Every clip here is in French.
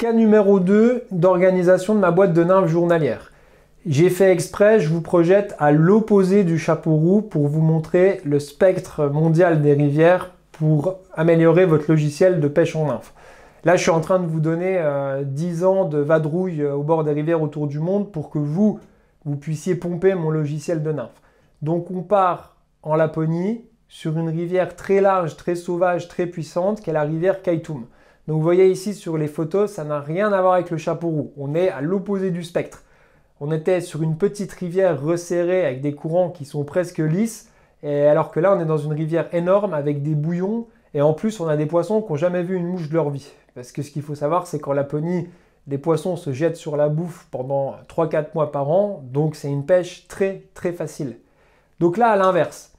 Cas numéro 2 d'organisation de ma boîte de nymphes journalière. J'ai fait exprès, je vous projette à l'opposé du chapeau roux pour vous montrer le spectre mondial des rivières pour améliorer votre logiciel de pêche en nymphes. Là, je suis en train de vous donner 10 ans de vadrouille au bord des rivières autour du monde pour que vous puissiez pomper mon logiciel de nymphes. Donc, on part en Laponie sur une rivière très large, très sauvage, très puissante, qui est la rivière Kaituma. Donc, vous voyez ici sur les photos, ça n'a rien à voir avec le chapeau roux. On est à l'opposé du spectre. On était sur une petite rivière resserrée avec des courants qui sont presque lisses, et alors que là, on est dans une rivière énorme avec des bouillons, et en plus, on a des poissons qui n'ont jamais vu une mouche de leur vie. Parce que ce qu'il faut savoir, c'est qu'en Laponie, les poissons se jettent sur la bouffe pendant 3-4 mois par an, donc c'est une pêche très très facile. Donc là, à l'inverse,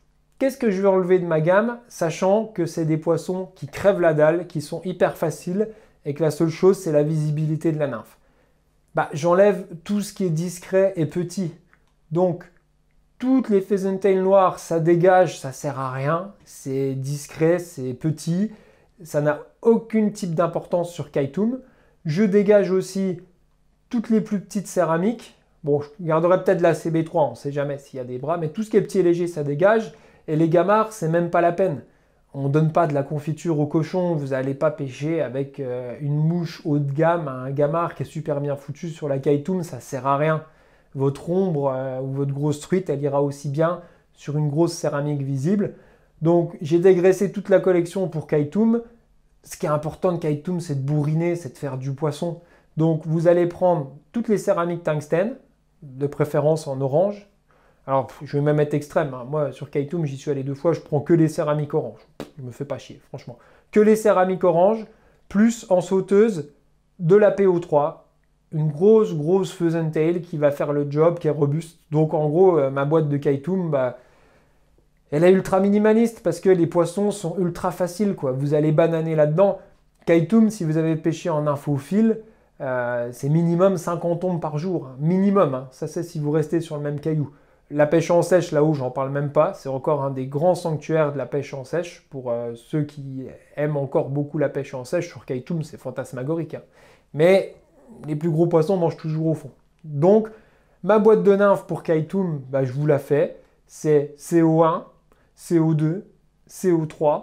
qu'est-ce que je vais enlever de ma gamme, sachant que c'est des poissons qui crèvent la dalle, qui sont hyper faciles, et que la seule chose, c'est la visibilité de la nymphe. J'enlève tout ce qui est discret et petit. Donc, toutes les pheasant-tail noires, ça dégage, ça sert à rien. C'est discret, c'est petit. Ça n'a aucun type d'importance sur Kaituma. Je dégage aussi toutes les plus petites céramiques. Bon, je garderai peut-être la CB3, on ne sait jamais s'il y a des bras, mais tout ce qui est petit et léger, ça dégage. Et les gamards, c'est même pas la peine. On ne donne pas de la confiture au cochon, vous n'allez pas pêcher avec une mouche haut de gamme, un gamard qui est super bien foutu sur la Kaituma, ça ne sert à rien. Votre ombre ou votre grosse truite, elle ira aussi bien sur une grosse céramique visible. Donc j'ai dégraissé toute la collection pour Kaituma. Ce qui est important de Kaituma, c'est de bourriner, c'est de faire du poisson. Donc vous allez prendre toutes les céramiques tungstène, de préférence en orange. Alors, je vais même être extrême. Hein. Moi, sur Kaituma, j'y suis allé 2 fois, je prends que les céramiques orange. Je me fais pas chier, franchement. Que les céramiques orange, plus en sauteuse, de la PO3, une grosse pheasant tail qui va faire le job, qui est robuste. Donc, en gros, ma boîte de Kaituma, elle est ultra minimaliste parce que les poissons sont ultra faciles, quoi. Vous allez bananer là-dedans. Kaituma, si vous avez pêché en infophile, c'est minimum 50 ombres par jour. Hein. Minimum, hein. Ça c'est si vous restez sur le même caillou. La pêche en sèche, là-haut, j'en parle même pas. C'est encore un des grands sanctuaires de la pêche en sèche. Pour ceux qui aiment encore beaucoup la pêche en sèche, sur Kaituma, c'est fantasmagorique. Hein. Mais les plus gros poissons mangent toujours au fond. Donc, ma boîte de nymphes pour Kaituma, je vous la fais. C'est CO1, CO2, CO3,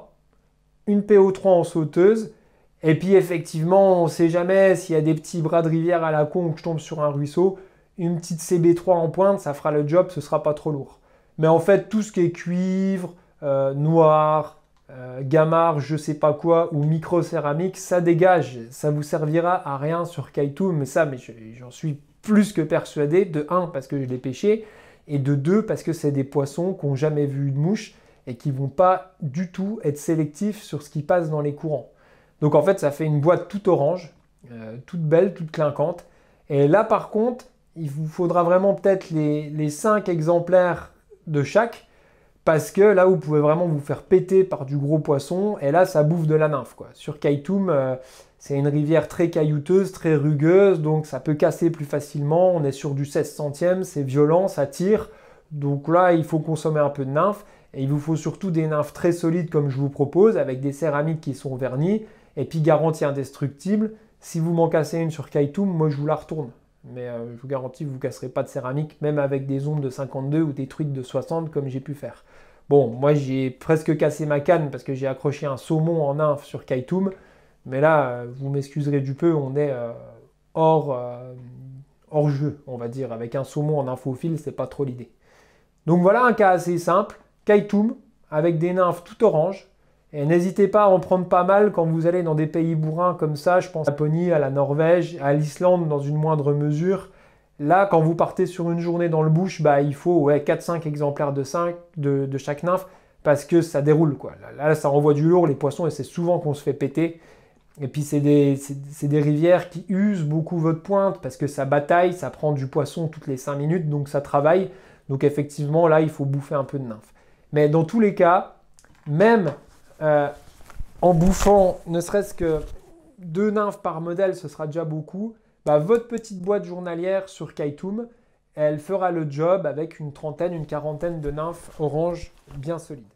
une PO3 en sauteuse. Et puis, effectivement, on ne sait jamais s'il y a des petits bras de rivière à la con ou que je tombe sur un ruisseau. Une petite CB3 en pointe, ça fera le job, ce sera pas trop lourd. Mais en fait, tout ce qui est cuivre, noir, gamard, je sais pas quoi, ou micro-céramique, ça dégage. Ça vous servira à rien sur Kaituma, mais j'en suis plus que persuadé. De 1, parce que je l'ai pêché, et de 2, parce que c'est des poissons qui n'ont jamais vu une mouche et qui vont pas du tout être sélectifs sur ce qui passe dans les courants. Donc en fait, ça fait une boîte toute orange, toute belle, toute clinquante. Et là, par contre, il vous faudra vraiment peut-être les 5 exemplaires de chaque, parce que là, vous pouvez vraiment vous faire péter par du gros poisson, et là, ça bouffe de la nymphe, quoi. Sur Kaituma, c'est une rivière très caillouteuse, très rugueuse, donc ça peut casser plus facilement. On est sur du 16 centièmes, c'est violent, ça tire. Donc là, il faut consommer un peu de nymphes, et il vous faut surtout des nymphes très solides, comme je vous propose, avec des céramiques qui sont vernies, et puis garantie indestructible. Si vous m'en cassez une sur Kaituma, moi, je vous la retourne. Mais je vous garantis, vous ne casserez pas de céramique, même avec des ondes de 52 ou des truites de 60 comme j'ai pu faire. Bon, moi j'ai presque cassé ma canne parce que j'ai accroché un saumon en nymphe sur Kaituma. Mais là, vous m'excuserez du peu, on est hors jeu, on va dire. Avec un saumon en infophile, c'est pas trop l'idée. Donc voilà un cas assez simple. Kaituma, avec des nymphes tout orange. Et n'hésitez pas à en prendre pas mal quand vous allez dans des pays bourrins comme ça, je pense à la Laponie, à la Norvège, à l'Islande dans une moindre mesure. Là, quand vous partez sur une journée dans le bush, il faut 4-5 exemplaires de chaque nymphe parce que ça déroule, quoi. Là, ça envoie du lourd, les poissons, et c'est souvent qu'on se fait péter. Et puis, c'est des rivières qui usent beaucoup votre pointe parce que ça bataille, ça prend du poisson toutes les 5 minutes, donc ça travaille. Donc effectivement, là, il faut bouffer un peu de nymphes. Mais dans tous les cas, même en bouffant ne serait-ce que 2 nymphes par modèle, ce sera déjà beaucoup. Votre petite boîte journalière sur Kaituma, elle fera le job avec une trentaine, une quarantaine de nymphes orange bien solides.